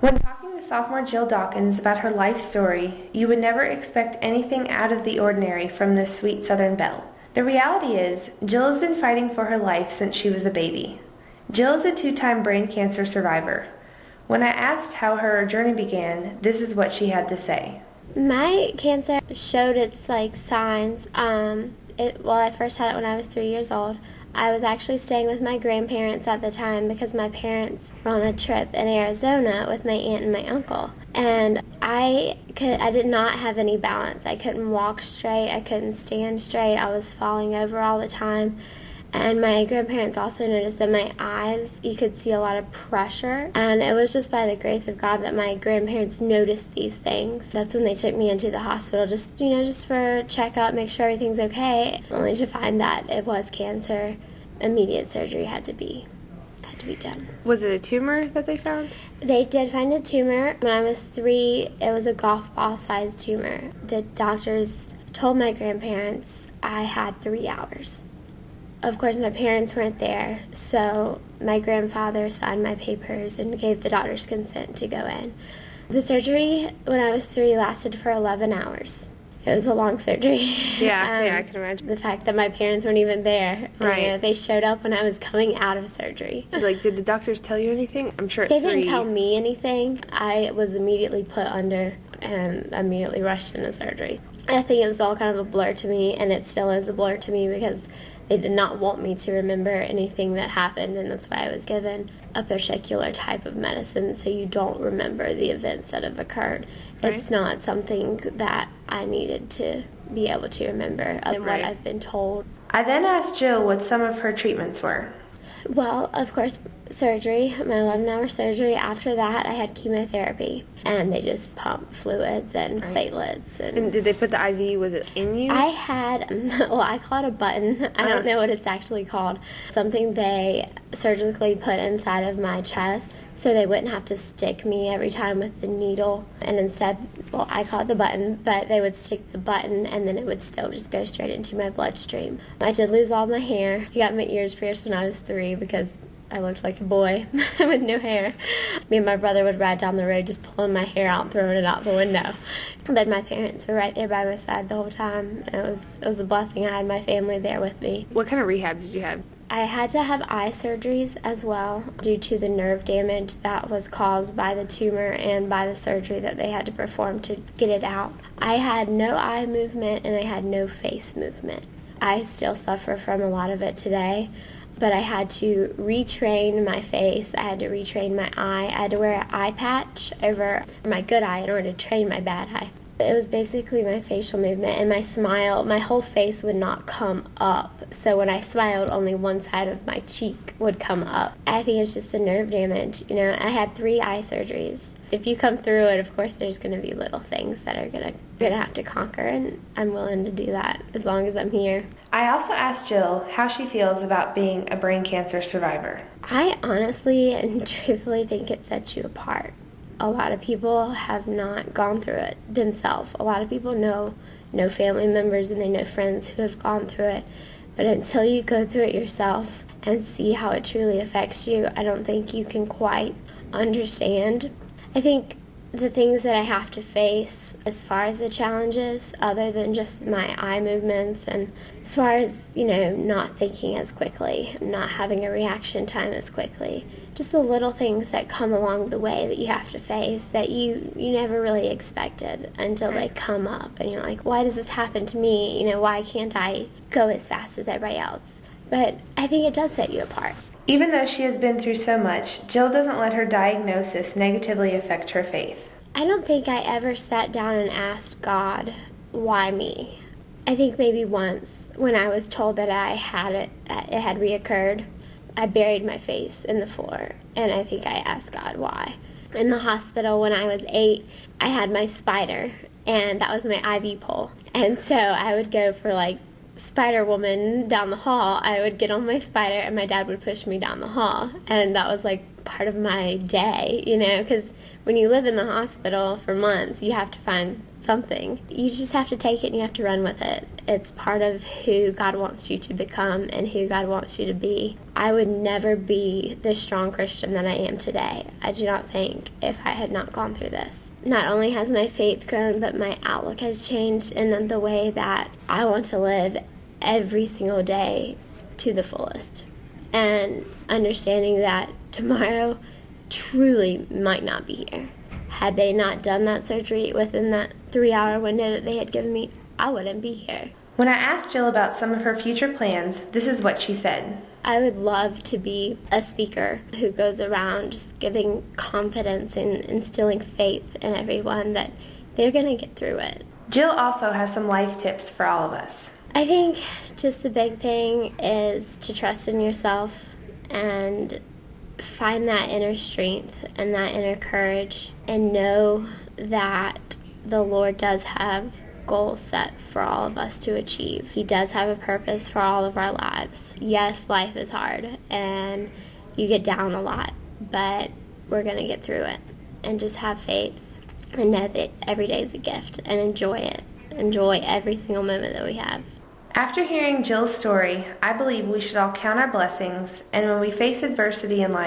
When talking to sophomore Jill Dawkins about her life story, you would never expect anything out of the ordinary from this sweet Southern belle. The reality is, Jill has been fighting for her life since she was a baby. Jill is a 2-time brain cancer survivor. When I asked how her journey began, this is what she had to say. My cancer showed its signs. I first had it when I was 3 years old. I was actually staying with my grandparents at the time because my parents were on a trip in Arizona with my aunt and my uncle. And I did not have any balance. I couldn't walk straight. I couldn't stand straight. I was falling over all the time. And my grandparents also noticed that my eyes, you could see a lot of pressure. And it was just by the grace of God that my grandparents noticed these things. That's when they took me into the hospital, just for a checkup, make sure everything's okay, only to find that it was cancer. Immediate surgery had to be done. Was it a tumor that they found? They did find a tumor. When I was 3, it was a golf ball-sized tumor. The doctors told my grandparents I had 3 hours. Of course, my parents weren't there, so my grandfather signed my papers and gave the doctor's consent to go in. The surgery, when I was 3, lasted for 11 hours. It was a long surgery. Yeah, I can imagine. The fact that my parents weren't even there. Right. They showed up when I was coming out of surgery. Did the doctors tell you anything? I'm sure They didn't tell me anything. I was immediately put under and immediately rushed into surgery. I think it was all kind of a blur to me, and it still is a blur to me because they did not want me to remember anything that happened, and that's why I was given a particular type of medicine so you don't remember the events that have occurred. Right. It's not something that I needed to be able to remember of what I've been told. I then asked Jill what some of her treatments were. Well, of course, surgery, my 11-hour surgery. After that, I had chemotherapy, and they just pumped fluids and platelets. And did they put the IV, was it in you? I had, I call it a button. I don't know what it's actually called. Something they surgically put inside of my chest so they wouldn't have to stick me every time with the needle. And instead, I call it the button, but they would stick the button and then it would still just go straight into my bloodstream. I did lose all my hair. I got my ears pierced when I was 3 because I looked like a boy with no hair. Me and my brother would ride down the road just pulling my hair out and throwing it out the window. But my parents were right there by my side the whole time. It was a blessing. I had my family there with me. What kind of rehab did you have? I had to have eye surgeries as well due to the nerve damage that was caused by the tumor and by the surgery that they had to perform to get it out. I had no eye movement and I had no face movement. I still suffer from a lot of it today, but I had to retrain my face, I had to retrain my eye, I had to wear an eye patch over my good eye in order to train my bad eye. It was basically my facial movement and my smile. My whole face would not come up. So when I smiled, only one side of my cheek would come up. I think it's just the nerve damage. I had 3 eye surgeries. If you come through it, of course, there's going to be little things that are going to have to conquer, and I'm willing to do that as long as I'm here. I also asked Jill how she feels about being a brain cancer survivor. I honestly and truthfully think it sets you apart. A lot of people have not gone through it themselves. A lot of people know family members and they know friends who have gone through it. But until you go through it yourself and see how it truly affects you, I don't think you can quite understand. I think the things that I have to face as far as the challenges, other than just my eye movements and as far as, not thinking as quickly, not having a reaction time as quickly, just the little things that come along the way that you have to face that you never really expected until they come up. And you're like, why does this happen to me? Why can't I go as fast as everybody else? But I think it does set you apart. Even though she has been through so much, Jill doesn't let her diagnosis negatively affect her faith. I don't think I ever sat down and asked God, why me? I think maybe once when I was told that it had reoccurred, I buried my face in the floor, and I think I asked God why. In the hospital when I was 8, I had my spider, and that was my IV pole. And so I would go for Spider-Woman down the hall. I would get on my spider, and my dad would push me down the hall, and that was part of my day, because when you live in the hospital for months, you have to find something. You just have to take it and you have to run with it. It's part of who God wants you to become and who God wants you to be. I would never be the strong Christian that I am today. I do not think, if I had not gone through this. Not only has my faith grown, but my outlook has changed in the way that I want to live every single day to the fullest. And understanding that tomorrow truly might not be here. Had they not done that surgery within that 3-hour window that they had given me, I wouldn't be here. When I asked Jill about some of her future plans, this is what she said. I would love to be a speaker who goes around just giving confidence and instilling faith in everyone that they're going to get through it. Jill also has some life tips for all of us. I think just the big thing is to trust in yourself and find that inner strength and that inner courage and know that the Lord does have goals set for all of us to achieve. He does have a purpose for all of our lives. Yes, life is hard and you get down a lot, but we're going to get through it. And just have faith and know that every day is a gift and enjoy it. Enjoy every single moment that we have. After hearing Jill's story, I believe we should all count our blessings, and when we face adversity in life,